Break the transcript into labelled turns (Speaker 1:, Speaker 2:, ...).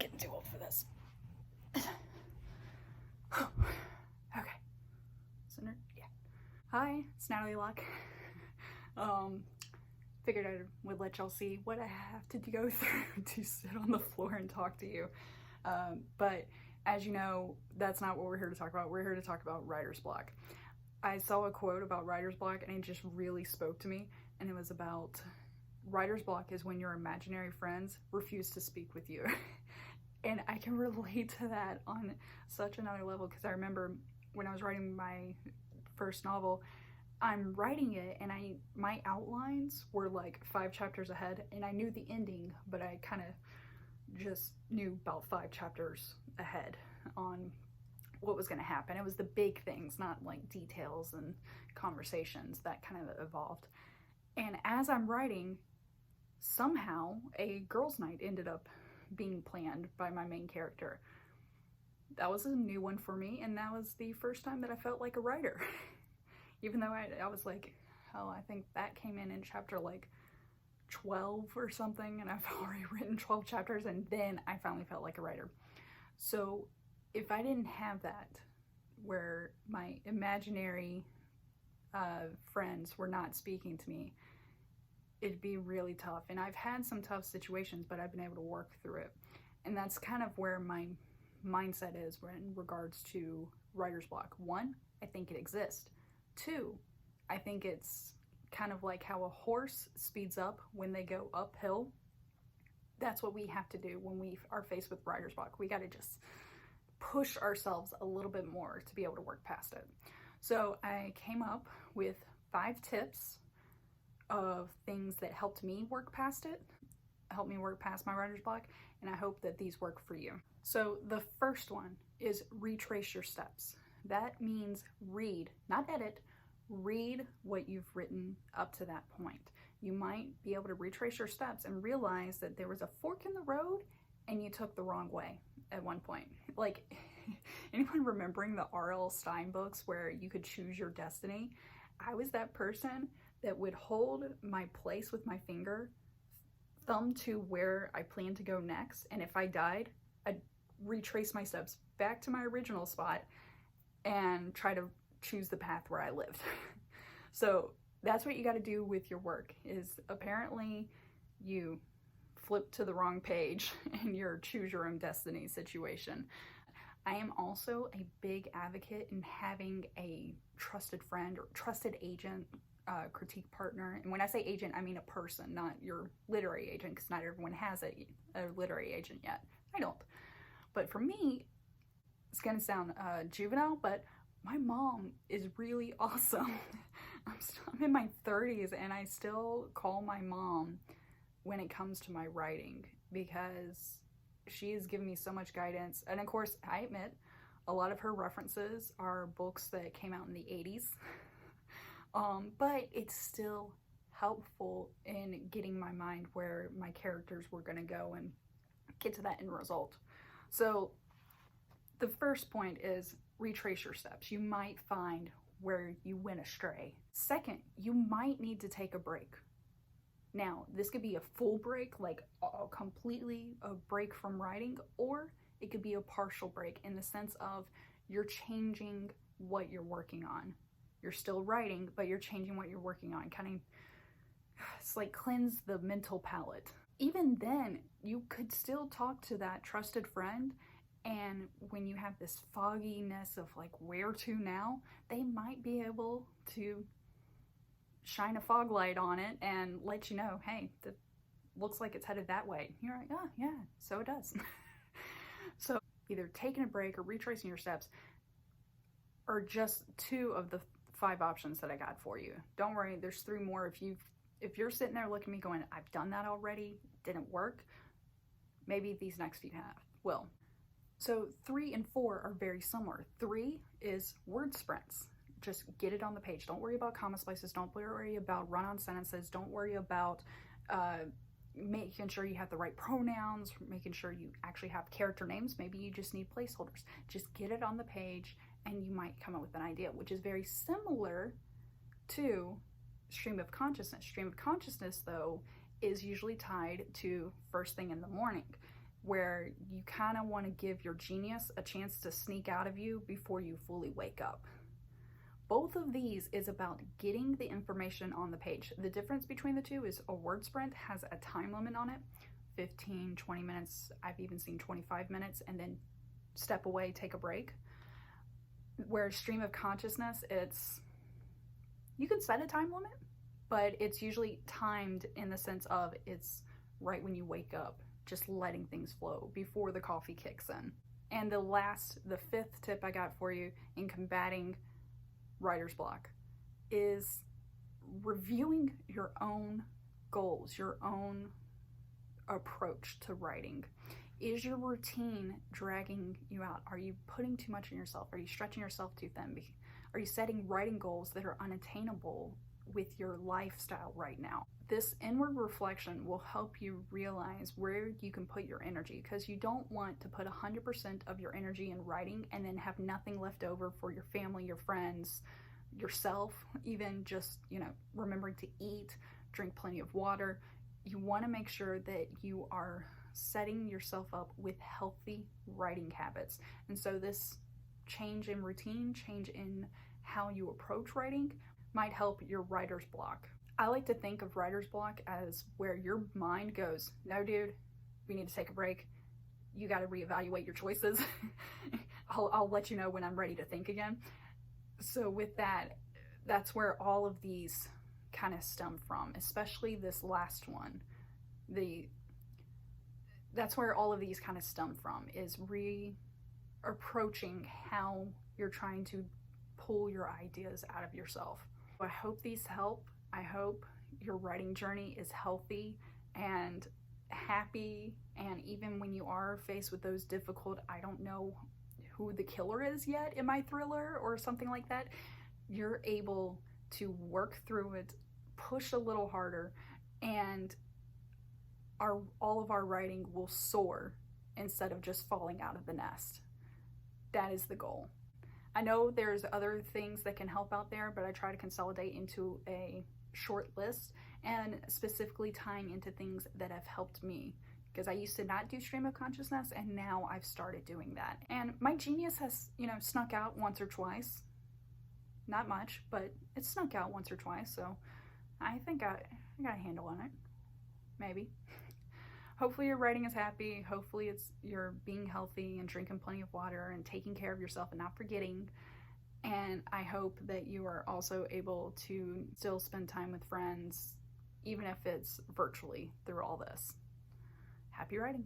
Speaker 1: getting too old for this. Okay. So, yeah. Hi, it's Natalie Locke. Figured I would let y'all see what I have to go through to sit on the floor and talk to you. But as you know, that's not what we're here to talk about. We're here to talk about writer's block. I saw a quote about writer's block and it just really spoke to me. And it was about writer's block is when your imaginary friends refuse to speak with you. And I can relate to that on such another level, because I remember when I was writing my first novel, I'm writing it and my outlines were like 5 chapters ahead, and I knew the ending, but I kind of just knew about 5 chapters ahead on what was going to happen. It was the big things, not like details and conversations that kind of evolved. And as I'm writing, somehow a girls' night ended up being planned by my main character. That was a new one for me, and that was the first time that I felt like a writer. Even though I was like, hell, I think that came in chapter like 12 or something, and I've already written 12 chapters, and then I finally felt like a writer. So if I didn't have that, where my imaginary friends were not speaking to me, it'd be really tough. And I've had some tough situations, but I've been able to work through it. And that's kind of where my mindset is in regards to writer's block. 1, I think it exists. 2, I think it's kind of like how a horse speeds up when they go uphill. That's what we have to do when we are faced with writer's block. We got to just push ourselves a little bit more to be able to work past it. So I came up with 5 tips of things that helped me work past it, helped me work past my writer's block, and I hope that these work for you. So the first one is retrace your steps. That means read, not edit, read what you've written up to that point. You might be able to retrace your steps and realize that there was a fork in the road and you took the wrong way at one point. Like, anyone remembering the R.L. Stine books where you could choose your destiny? I was that person that would hold my place with my finger, thumb to where I planned to go next, and if I died, I'd retrace my steps back to my original spot and try to choose the path where I lived. So that's what you got to do with your work, is apparently you flip to the wrong page in your choose your own destiny situation. I am also a big advocate in having a trusted friend or trusted agent, critique partner. And when I say agent, I mean a person, not your literary agent, because not everyone has a literary agent yet. I don't. But for me, it's going to sound juvenile, but my mom is really awesome. I'm in my 30s and I still call my mom when it comes to my writing, because she has given me so much guidance. And of course, I admit, a lot of her references are books that came out in the 80s. But it's still helpful in getting my mind where my characters were going to go and get to that end result. So the first point is retrace your steps. You might find where you went astray. Second, you might need to take a break. Now, this could be a full break, like completely a break from writing, or it could be a partial break in the sense of you're changing what you're working on. You're still writing, but you're changing what you're working on. Kind of, it's like cleanse the mental palette. Even then, you could still talk to that trusted friend, and when you have this fogginess of like where to now, they might be able to shine a fog light on it and let you know, hey, that looks like it's headed that way. You're like, oh yeah, so it does. So either taking a break or retracing your steps are just 2 of the 5 options that I got for you. Don't worry, there's 3 more. If you're sitting there looking at me going, I've done that already, didn't work, maybe these next few will. So 3 and 4 are very similar. 3 is word sprints. Just get it on the page. Don't worry about comma splices. Don't worry about run-on sentences. Don't worry about making sure you have the right pronouns, making sure you actually have character names. Maybe you just need placeholders. Just get it on the page and you might come up with an idea, which is very similar to stream of consciousness. Stream of consciousness, though, is usually tied to first thing in the morning. where you kind of want to give your genius a chance to sneak out of you before you fully wake up. Both of these is about getting the information on the page. The difference between the two is a word sprint has a time limit on it, 15, 20 minutes. I've even seen 25 minutes, and then step away, take a break. Whereas stream of consciousness, you can set a time limit, but it's usually timed in the sense of it's right when you wake up, just letting things flow before the coffee kicks in. And the fifth tip I got for you in combating writer's block is reviewing your own goals, your own approach to writing. Is your routine dragging you out? Are you putting too much on yourself? Are you stretching yourself too thin? Are you setting writing goals that are unattainable with your lifestyle right now? This inward reflection will help you realize where you can put your energy, because you don't want to put 100% of your energy in writing and then have nothing left over for your family, your friends, yourself, even just, remembering to eat, drink plenty of water. You want to make sure that you are setting yourself up with healthy writing habits. And so this change in routine, change in how you approach writing might help your writer's block. I like to think of writer's block as where your mind goes, no dude, we need to take a break. You got to reevaluate your choices. I'll let you know when I'm ready to think again. So with that, that's where all of these kind of stem from, especially this last one. That's where all of these kind of stem from, is approaching how you're trying to pull your ideas out of yourself. I hope these help. I hope your writing journey is healthy and happy, and even when you are faced with those difficult, I don't know who the killer is yet in my thriller or something like that, you're able to work through it, push a little harder, and all of our writing will soar instead of just falling out of the nest. That is the goal. I know there's other things that can help out there, but I try to consolidate into a short list and specifically tying into things that have helped me, because I used to not do stream of consciousness and now I've started doing that. And my genius has, snuck out once or twice. Not much, but it snuck out once or twice, so I think I got a handle on it. Maybe. Hopefully your writing is happy. Hopefully you're being healthy and drinking plenty of water and taking care of yourself and not forgetting. And I hope that you are also able to still spend time with friends, even if it's virtually, through all this. Happy writing.